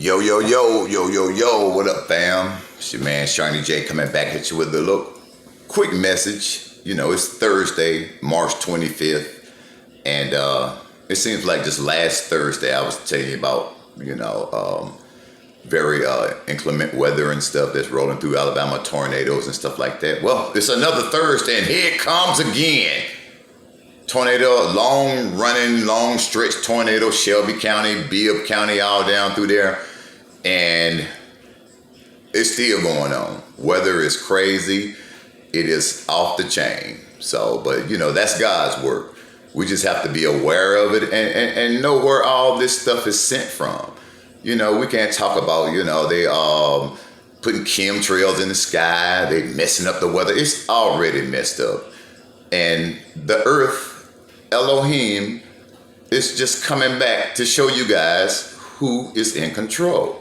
Yo, yo, yo, yo, yo, yo, what up, fam? It's your man, SharnEJay, coming back at you with a little quick message. You know, it's Thursday, March 25th, and it seems like just last Thursday I was telling you about, very inclement weather and stuff that's rolling through Alabama, tornadoes and stuff like that. Well, it's another Thursday, and here it comes again. Tornado, long stretch tornado, Shelby County, Bibb County, all down through there. And it's still going on. Weather is crazy. It is off the chain. So, but that's God's work. We just have to be aware of it and know where all this stuff is sent from. We can't talk about, they putting chemtrails in the sky. They messing up the weather. It's already messed up. And the earth, Elohim, is just coming back to show you guys who is in control.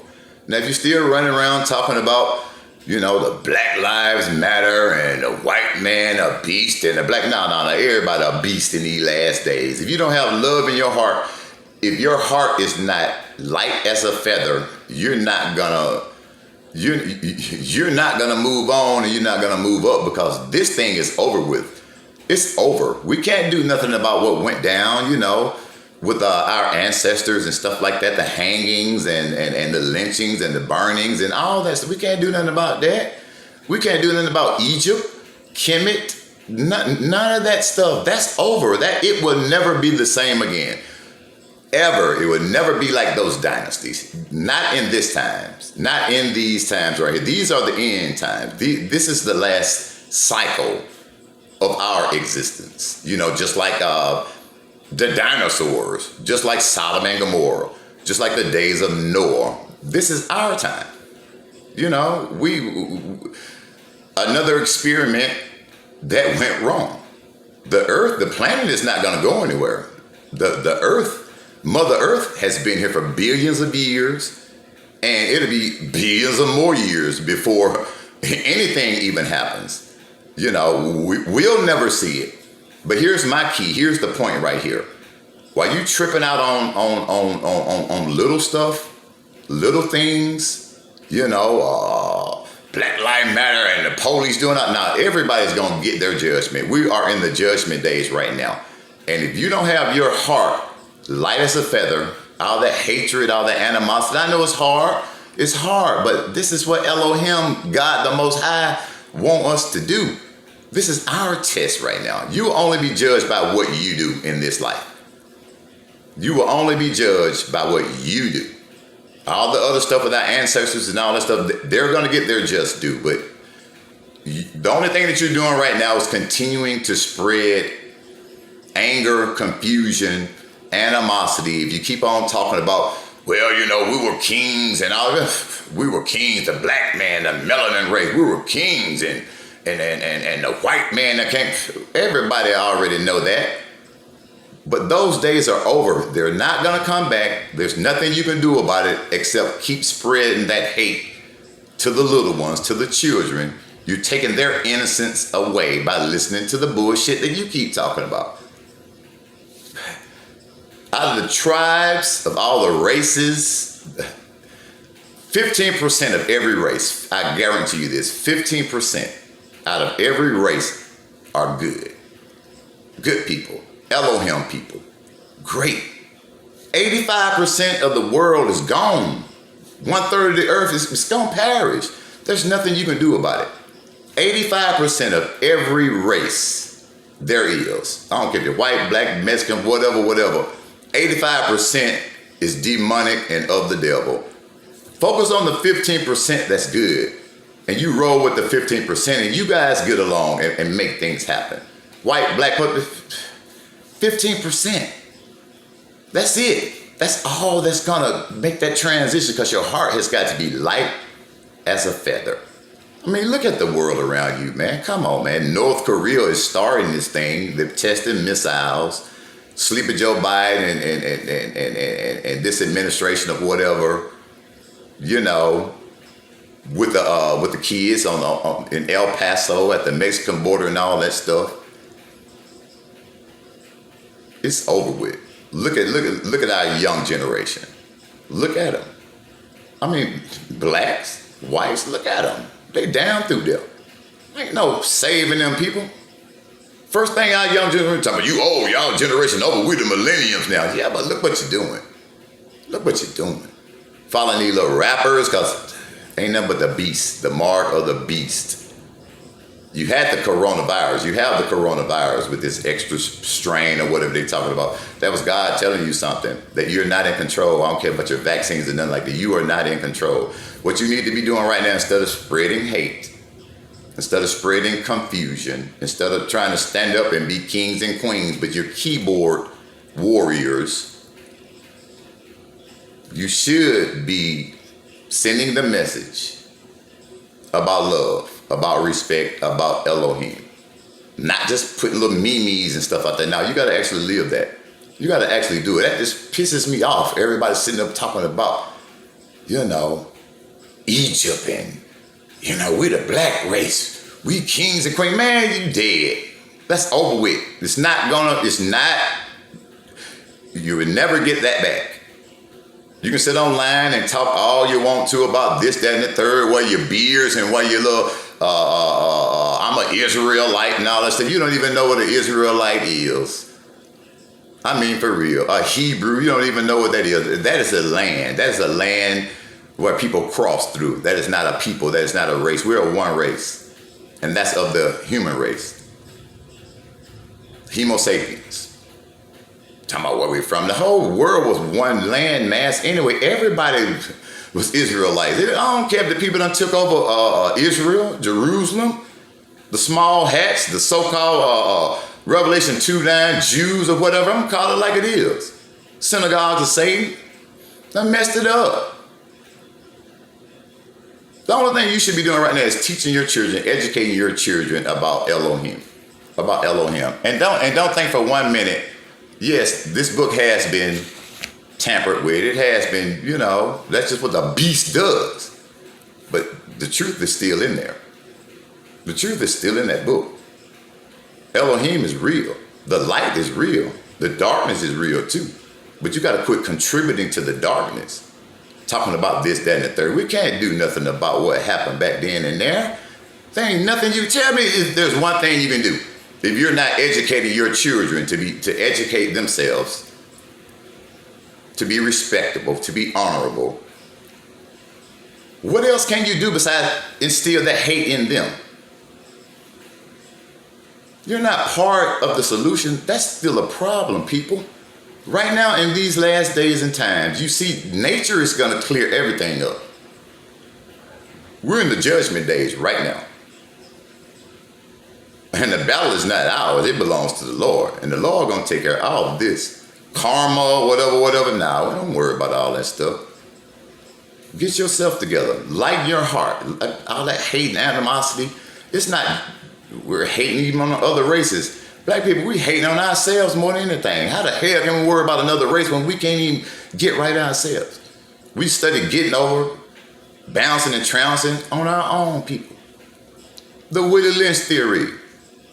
Now, if you're still running around talking about, the Black Lives Matter and the white man a beast and the black, no, everybody a beast in these last days. If you don't have love in your heart, if your heart is not light as a feather, you're not gonna move on, and you're not gonna move up, because this thing is over with. It's over. We can't do nothing about what went down, with our ancestors and stuff like that, the hangings and the lynchings and the burnings and all that stuff. We can't do nothing about that. We can't do nothing about Egypt, Kemet, none of that stuff. That's over. That it will never be the same again. Ever. It would never be like those dynasties. Not in this times. Not in these times right here. These are the end times. This is the last cycle of our existence. Just like the dinosaurs, just like Sodom and Gomorrah, just like the days of Noah. This is our time. Another experiment that went wrong. The earth, the planet is not going to go anywhere. The earth, Mother Earth has been here for billions of years, and it'll be billions of more years before anything even happens. We'll never see it. But here's my key. Here's the point right here. While you tripping out on little stuff, little things, Black Lives Matter and the police doing that. Now, everybody's going to get their judgment. We are in the judgment days right now. And if you don't have your heart light as a feather, all that hatred, all that animosity, I know it's hard. It's hard, but this is what Elohim, God the Most High, want us to do. This is our test right now. You will only be judged by what you do in this life. You will only be judged by what you do. All the other stuff with our ancestors and all that stuff, they're going to get their just due. But the only thing that you're doing right now is continuing to spread anger, confusion, animosity. If you keep on talking about, well, we were kings and all that. We were kings, the black man, the melanin race. We were kings and the white man that came. Everybody already know that. But those days are over. They're not going to come back. There's nothing you can do about it except keep spreading that hate to the little ones, to the children. You're taking their innocence away by listening to the bullshit that you keep talking about. Out of the tribes, of all the races, 15% of every race, I guarantee you this, 15% out of every race are good. Good people. Elohim people. Great. 85% of the world is gone. 1/3 of the earth is going to perish. There's nothing you can do about it. 85% of every race there is. I don't care if you're white, black, Mexican, whatever. 85% is demonic and of the devil. Focus on the 15% that's good. And you roll with the 15%, and you guys get along and make things happen. White, black, 15%. That's it. That's all that's gonna make that transition, because your heart has got to be light as a feather. I mean, look at the world around you, man. Come on, man. North Korea is starting this thing. They're testing missiles. Sleepy Joe Biden and this administration of whatever, with the kids in El Paso at the Mexican border and all that stuff. It's over with. Look at our young generation. Look at them. I mean, blacks, whites, look at them. They down through there. Ain't no saving them people. First thing our young generation talking about, you old, y'all generation over, we the millenniums now. Yeah, but look what you're doing. Look what you're doing. Following these little rappers, because ain't nothing but the beast, the mark of the beast. You had the coronavirus. You have the coronavirus with this extra strain or whatever they're talking about. That was God telling you something, that you're not in control. I don't care about your vaccines and nothing like that. You are not in control. What you need to be doing right now, instead of spreading hate, instead of spreading confusion, instead of trying to stand up and be kings and queens, but you're keyboard warriors, you should be sending the message about love, about respect, about Elohim. Not just putting little memes and stuff out there. Now, you got to actually live that. You got to actually do it. That just pisses me off. Everybody sitting up talking about, Egypt and, we the black race. We kings and queens. Man, you dead. That's over with. You would never get that back. You can sit online and talk all you want to about this, that, and the third, wear your beards and wear your little, I'm an Israelite and all that stuff. You don't even know what an Israelite is. I mean, for real. A Hebrew, you don't even know what that is. That is a land. That is a land where people cross through. That is not a people. That is not a race. We're a one race. And that's of the human race. Homo sapiens. Talking about where we're from. The whole world was one land mass anyway. Everybody was Israelites. I don't care if the people done took over Israel, Jerusalem, the small hats, the so-called Revelation 2:9 Jews or whatever. I'm going to call it like it is. Synagogues of Satan. They messed it up. The only thing you should be doing right now is teaching your children, educating your children about Elohim. About Elohim. And don't think for 1 minute, yes, this book has been tampered with. It has been, that's just what the beast does. But the truth is still in there. The truth is still in that book. Elohim is real. The light is real. The darkness is real too. But you got to quit contributing to the darkness. Talking about this, that, and the third. We can't do nothing about what happened back then and there. There ain't nothing you tell me. There's one thing you can do. If you're not educating your children to educate themselves, to be respectable, to be honorable, what else can you do besides instill that hate in them? You're not part of the solution. That's still a problem, people. Right now, in these last days and times, you see nature is going to clear everything up. We're in the judgment days right now. And the battle is not ours. It belongs to the Lord. And the Lord going to take care of all of this. Karma, whatever. Now, don't worry about all that stuff. Get yourself together. Lighten your heart. All that hate and animosity. It's not, we're hating even on other races. Black people, we hating on ourselves more than anything. How the hell can we worry about another race when we can't even get right ourselves? We study getting over, bouncing and trouncing on our own people. The Willie Lynch theory.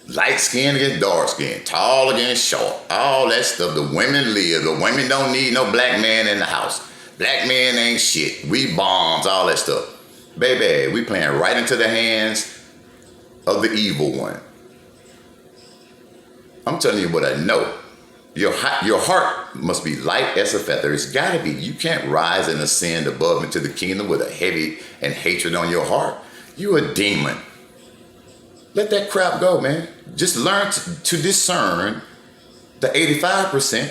Light skin against dark skin, tall against short, all that stuff. The women live. The women don't need no black man in the house. Black men ain't shit. We bombs, all that stuff. Baby, we playing right into the hands of the evil one. I'm telling you what I know. Your heart must be light as a feather. It's got to be. You can't rise and ascend above into the kingdom with a heavy and hatred on your heart. You're a demon. Let that crap go, man. Just learn to discern the 85%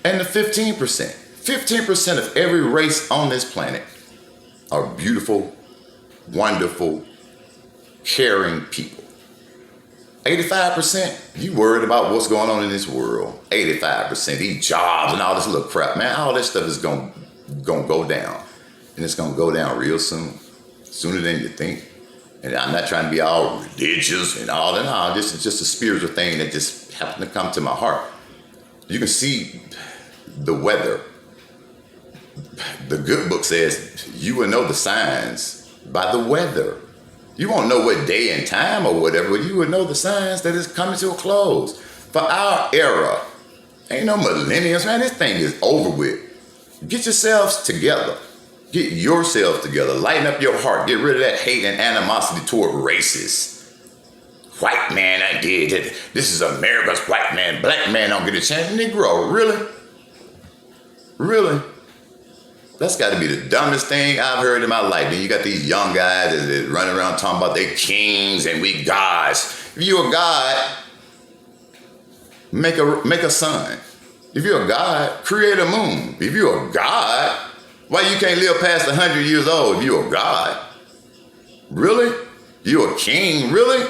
and the 15%. 15% of every race on this planet are beautiful, wonderful, caring people. 85%, you worried about what's going on in this world. 85%, these jobs and all this little crap, man. All this stuff is gonna go down. And it's gonna go down real soon. Sooner than you think. And I'm not trying to be all religious and all that. No, this is just a spiritual thing that just happened to come to my heart. You can see the weather. The good book says you will know the signs by the weather. You won't know what day and time or whatever, but you will know the signs that it's coming to a close. For our era, ain't no millennials, man. This thing is over with. Get yourselves together. Get yourself together. Lighten up your heart. Get rid of that hate and animosity toward races. White man, I did it. This is America's white man. Black man don't get a chance. Negro, really? Really? That's got to be the dumbest thing I've heard in my life. Then you got these young guys that run around talking about they kings and we gods. If you're a god, make a sun. If you're a god, create a moon. If you're a god, why you can't live past 100 years old if you're a god? Really? You're a king, really?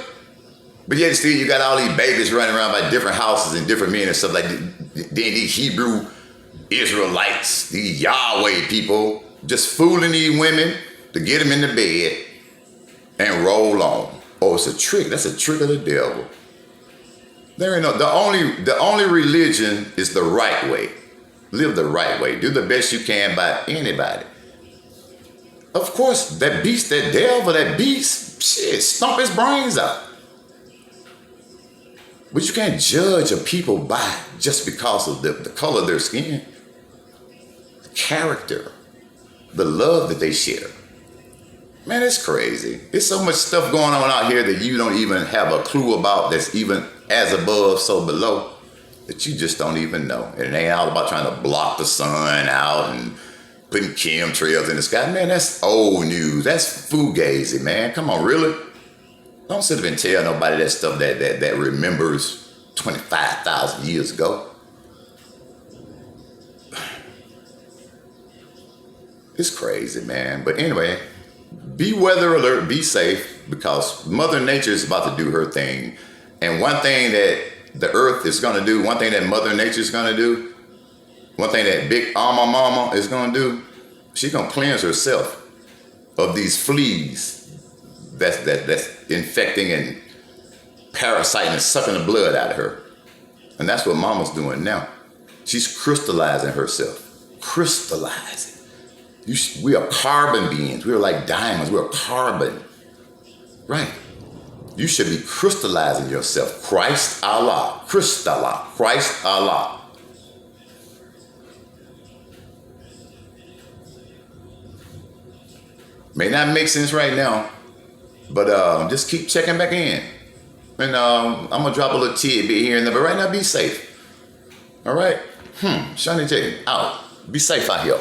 But yet still you got all these babies running around by different houses and different men and stuff like that. Then these Hebrew Israelites, these Yahweh people, just fooling these women to get them in the bed and roll on. Oh, it's a trick. That's a trick of the devil. There ain't no, the only religion is the right way. Live the right way. Do the best you can by anybody. Of course, that beast, that devil, that beast, shit, stomp his brains out. But you can't judge a people by just because of the color of their skin. The character, the love that they share. Man, it's crazy. There's so much stuff going on out here that you don't even have a clue about that's even as above, so below, that you just don't even know. And it ain't all about trying to block the sun out and putting chemtrails in the sky. Man, that's old news. That's fugazi, man. Come on, really? Don't sit up and tell nobody that stuff that remembers 25,000 years ago. It's crazy, man. But anyway, be weather alert, be safe, because Mother Nature is about to do her thing. And one thing that the earth is going to do, one thing that Mother Nature is going to do, one thing that Big Alma Mama is going to do, she's going to cleanse herself of these fleas that's infecting and parasiting and sucking the blood out of her. And that's what Mama's doing now. She's crystallizing herself. Crystallizing. We are carbon beings. We are like diamonds. We are carbon. Right. You should be crystallizing yourself. Christ Allah. Christallah. Christ Allah. May not make sense right now, but just keep checking back in. And I'm going to drop a little tidbit here and there, but right now be safe. All right? SharnEJay out. Be safe out here.